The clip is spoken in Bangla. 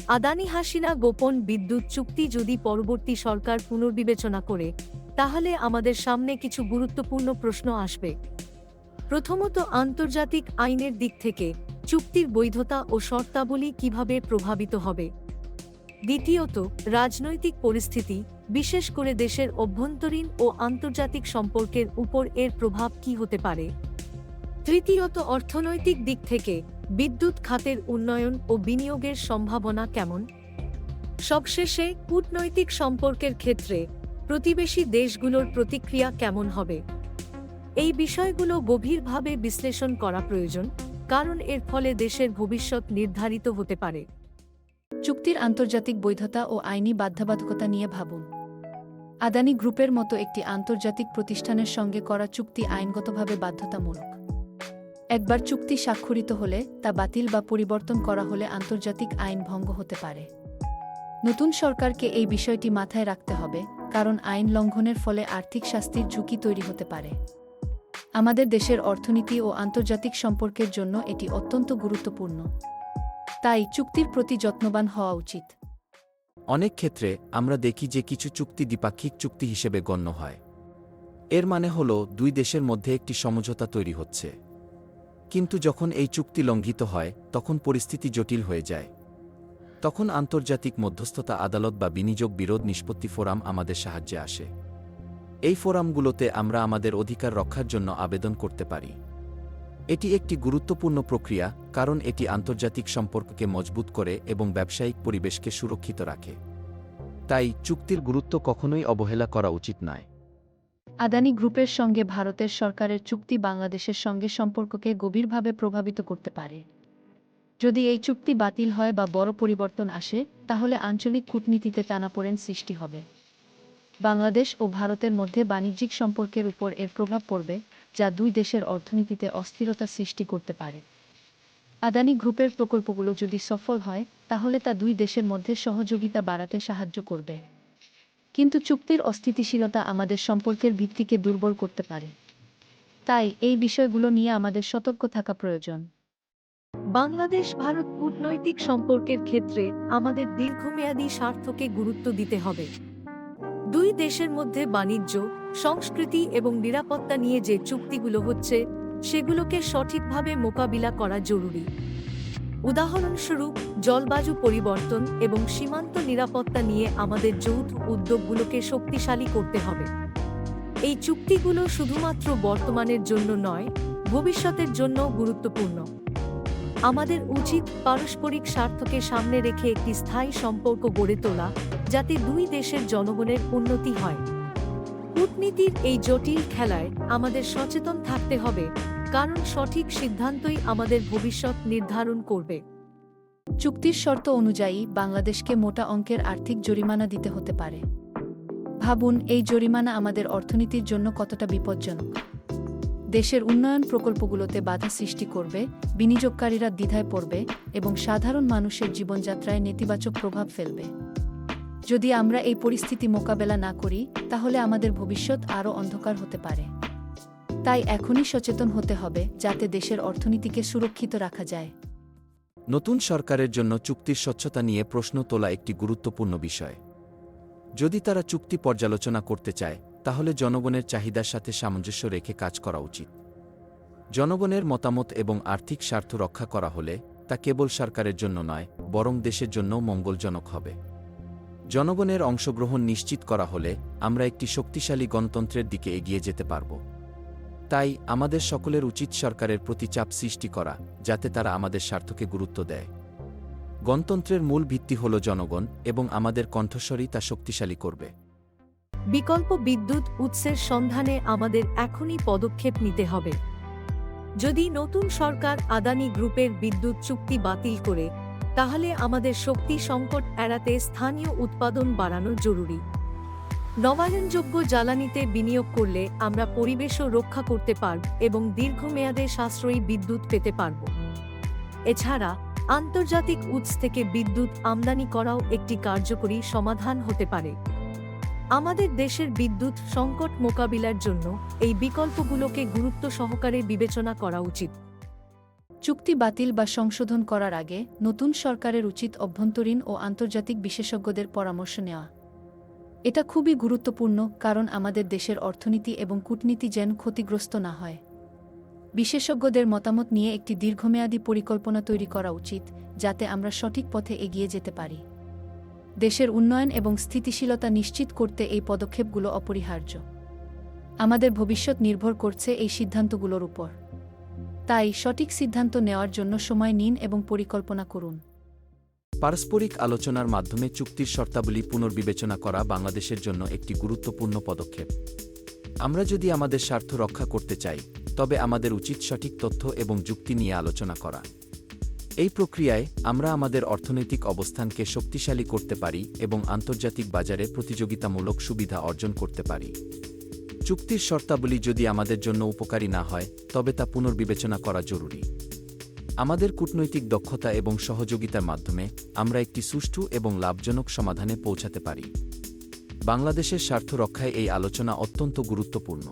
আদানি হাসিনা গোপন বিদ্যুৎ চুক্তি যদি পরবর্তী সরকার পুনর্বিবেচনা করে, তাহলে আমাদের সামনে কিছু গুরুত্বপূর্ণ প্রশ্ন আসবে। প্রথমত, আন্তর্জাতিক আইনের দিক থেকে চুক্তির বৈধতা ও শর্তাবলী কিভাবে প্রভাবিত হবে। দ্বিতীয়ত, রাজনৈতিক পরিস্থিতি, বিশেষ করে দেশের অভ্যন্তরীণ ও আন্তর্জাতিক সম্পর্কের উপর এর প্রভাব কী হতে পারে। তৃতীয়ত, অর্থনৈতিক দিক থেকে বিদ্যুৎ খাতের উন্নয়ন ও বিনিয়োগের সম্ভাবনা কেমন। সবশেষে, কূটনৈতিক সম্পর্কের ক্ষেত্রে প্রতিবেশী দেশগুলোর প্রতিক্রিয়া কেমন হবে। এই বিষয়গুলো গভীরভাবে বিশ্লেষণ করা প্রয়োজন, কারণ এর ফলে দেশের ভবিষ্যৎ নির্ধারিত হতে পারে। চুক্তির আন্তর্জাতিক বৈধতা ও আইনি বাধ্যবাধকতা নিয়ে ভাবুন। আদানি গ্রুপের মতো একটি আন্তর্জাতিক প্রতিষ্ঠানের সঙ্গে করা চুক্তি আইনগতভাবে বাধ্যতামূলক। একবার চুক্তি স্বাক্ষরিত হলে তা বাতিল বা পরিবর্তন করা হলে আন্তর্জাতিক আইন ভঙ্গ হতে পারে। নতুন সরকারকে এই বিষয়টি মাথায় রাখতে হবে, কারণ আইন লঙ্ঘনের ফলে আর্থিক শাস্তির ঝুঁকি তৈরি হতে পারে। আমাদের দেশের অর্থনীতি ও আন্তর্জাতিক সম্পর্কের জন্য এটি অত্যন্ত গুরুত্বপূর্ণ। তাই চুক্তির প্রতি যত্নবান হওয়া উচিত। অনেক ক্ষেত্রে আমরা দেখি যে কিছু চুক্তি দ্বিপাক্ষিক চুক্তি হিসেবে গণ্য হয়। এর মানে হল দুই দেশের মধ্যে একটি সমঝোতা তৈরি হচ্ছে, কিন্তু যখন এই চুক্তি লঙ্ঘিত হয় তখন পরিস্থিতি জটিল হয়ে যায়। তখন আন্তর্জাতিক মধ্যস্থতা আদালত বা বিনিয়োগ বিরোধ নিষ্পত্তি ফোরাম আমাদের সাহায্যে আসে। এই ফোরামগুলোতে আমরা আমাদের অধিকার রক্ষার জন্য আবেদন করতে পারি। এটি একটি গুরুত্বপূর্ণ প্রক্রিয়া, কারণ এটি আন্তর্জাতিক সম্পর্ককে মজবুত করে এবং ব্যবসায়িক পরিবেশকে সুরক্ষিত রাখে। তাই চুক্তির গুরুত্ব কখনোই অবহেলা করা উচিত নয়। আদানি গ্রুপের সঙ্গে ভারতের সরকারের চুক্তি বাংলাদেশের সঙ্গে সম্পর্ককে গভীরভাবে প্রভাবিত করতে পারে। যদি এই চুক্তি বাতিল হয় বা বড় পরিবর্তন আসে, তাহলে আঞ্চলিক কূটনীতিতে টানাপোড়েন সৃষ্টি হবে। বাংলাদেশ ও ভারতের মধ্যে বাণিজ্যিক সম্পর্কের উপর এর প্রভাব পড়বে, যা দুই দেশের অর্থনীতিতে অস্থিরতা সৃষ্টি করতে পারে। আদানি গ্রুপের প্রকল্পগুলো যদি সফল হয়, তাহলে তা দুই দেশের মধ্যে সহযোগিতা বাড়াতে সাহায্য করবে। কিন্তু চুক্তির অস্থিতিশীলতা আমাদের সম্পর্কের ভিত্তিকে দুর্বল করতে পারে। তাই এই বিষয়গুলো নিয়ে আমাদের সতর্ক থাকা প্রয়োজন। বাংলাদেশ ভারত কূটনৈতিক সম্পর্কের ক্ষেত্রে আমাদের দীর্ঘমেয়াদী স্বার্থকে গুরুত্ব দিতে হবে। দুই দেশের মধ্যে বাণিজ্য, সংস্কৃতি এবং নিরাপত্তা নিয়ে যে চুক্তিগুলো হচ্ছে, সেগুলোকে সঠিকভাবে মোকাবিলা করা জরুরি। উদাহরণস্বরূপ, জলবায়ু পরিবর্তন এবং সীমান্ত নিরাপত্তা নিয়ে আমাদের যৌথ উদ্যোগগুলোকে শক্তিশালী করতে হবে। এই চুক্তিগুলো শুধুমাত্র বর্তমানের জন্য নয়, ভবিষ্যতের জন্য গুরুত্বপূর্ণ। আমাদের উচিত পারস্পরিক স্বার্থকে সামনে রেখে একটি স্থায়ী সম্পর্ক গড়ে তোলা, যাতে দুই দেশের জনগণের উন্নতি হয়। কূটনীতির এই জটিল খেলায় আমাদের সচেতন থাকতে হবে, কারণ সঠিক সিদ্ধান্তই আমাদের ভবিষ্যৎ নির্ধারণ করবে। চুক্তির শর্ত অনুযায়ী বাংলাদেশকে মোটা অঙ্কের আর্থিক জরিমানা দিতে হতে পারে। ভাবুন, এই জরিমানা আমাদের অর্থনীতির জন্য কতটা বিপজ্জনক। দেশের উন্নয়ন প্রকল্পগুলোতে বাধা সৃষ্টি করবে, বিনিয়োগকারীরা দ্বিধায় পড়বে এবং সাধারণ মানুষের জীবনযাত্রায় নেতিবাচক প্রভাব ফেলবে। যদি আমরা এই পরিস্থিতি মোকাবেলা না করি, তাহলে আমাদের ভবিষ্যৎ আরও অন্ধকার হতে পারে। তাই এখনই সচেতন হতে হবে, যাতে দেশের অর্থনীতিকে সুরক্ষিত রাখা যায়। নতুন সরকারের জন্য চুক্তির স্বচ্ছতা নিয়ে প্রশ্ন তোলা একটি গুরুত্বপূর্ণ বিষয়। যদি তারা চুক্তি পর্যালোচনা করতে চায়, তাহলে জনগণের চাহিদার সাথে সামঞ্জস্য রেখে কাজ করা উচিত। জনগণের মতামত এবং আর্থিক স্বার্থ রক্ষা করা হলে তা কেবল সরকারের জন্য নয়, বরং দেশের জন্যও মঙ্গলজনক হবে। জনগণের অংশগ্রহণ নিশ্চিত করা হলে আমরা একটি শক্তিশালী গণতন্ত্রের দিকে এগিয়ে যেতে পারব। তাই আমাদের সকলের উচিত সরকারের প্রতি চাপ সৃষ্টি করা, যাতে তারা আমাদের স্বার্থকে গুরুত্ব দেয়। গণতন্ত্রের মূল ভিত্তি হল জনগণ, এবং আমাদের কণ্ঠস্বরই তা শক্তিশালী করবে। বিকল্প বিদ্যুৎ উৎসের সন্ধানে আমাদের এখনই পদক্ষেপ নিতে হবে। যদি নতুন সরকার আদানি গ্রুপের বিদ্যুৎ চুক্তি বাতিল করে, তাহলে আমাদের শক্তি সংকট এড়াতে স্থানীয় উৎপাদন বাড়ানো জরুরি। নবায়নযোগ্য জ্বালানিতে বিনিয়োগ করলে আমরা পরিবেশও রক্ষা করতে পারব এবং দীর্ঘমেয়াদে সাশ্রয়ী বিদ্যুৎ পেতে পারব। এছাড়া আন্তর্জাতিক উৎস থেকে বিদ্যুৎ আমদানি করাও একটি কার্যকরী সমাধান হতে পারে। আমাদের দেশের বিদ্যুৎ সংকট মোকাবিলার জন্য এই বিকল্পগুলোকে গুরুত্ব সহকারে বিবেচনা করা উচিত। চুক্তি বাতিল বা সংশোধন করার আগে নতুন সরকারের উচিত অভ্যন্তরীণ ও আন্তর্জাতিক বিশেষজ্ঞদের পরামর্শ নেওয়া। এটা খুবই গুরুত্বপূর্ণ, কারণ আমাদের দেশের অর্থনীতি এবং কূটনীতি যেন ক্ষতিগ্রস্ত না হয়। বিশেষজ্ঞদের মতামত নিয়ে একটি দীর্ঘমেয়াদী পরিকল্পনা তৈরি করা উচিত, যাতে আমরা সঠিক পথে এগিয়ে যেতে পারি। দেশের উন্নয়ন এবং স্থিতিশীলতা নিশ্চিত করতে এই পদক্ষেপগুলো অপরিহার্য। আমাদের ভবিষ্যৎ নির্ভর করছে এই সিদ্ধান্তগুলোর উপর। তাই সঠিক সিদ্ধান্ত নেওয়ার জন্য সময় নিন এবং পরিকল্পনা করুন। পারস্পরিক আলোচনার মাধ্যমে চুক্তির শর্তাবলী পুনর্বিবেচনা করা বাংলাদেশের জন্য একটি গুরুত্বপূর্ণ পদক্ষেপ। আমরা যদি আমাদের স্বার্থ রক্ষা করতে চাই, তবে আমাদের উচিত সঠিক তথ্য এবং যুক্তি নিয়ে আলোচনা করা। এই প্রক্রিয়ায় আমরা আমাদের অর্থনৈতিক অবস্থানকে শক্তিশালী করতে পারি এবং আন্তর্জাতিক বাজারে প্রতিযোগিতামূলক সুবিধা অর্জন করতে পারি। চুক্তির শর্তাবলী যদি আমাদের জন্য উপকারী না হয়, তবে তা পুনর্বিবেচনা করা জরুরি। আমাদের কূটনৈতিক দক্ষতা এবং সহযোগিতার মাধ্যমে আমরা একটি সুষ্ঠু এবং লাভজনক সমাধানে পৌঁছাতে পারি। বাংলাদেশের স্বার্থ রক্ষায় এই আলোচনা অত্যন্ত গুরুত্বপূর্ণ।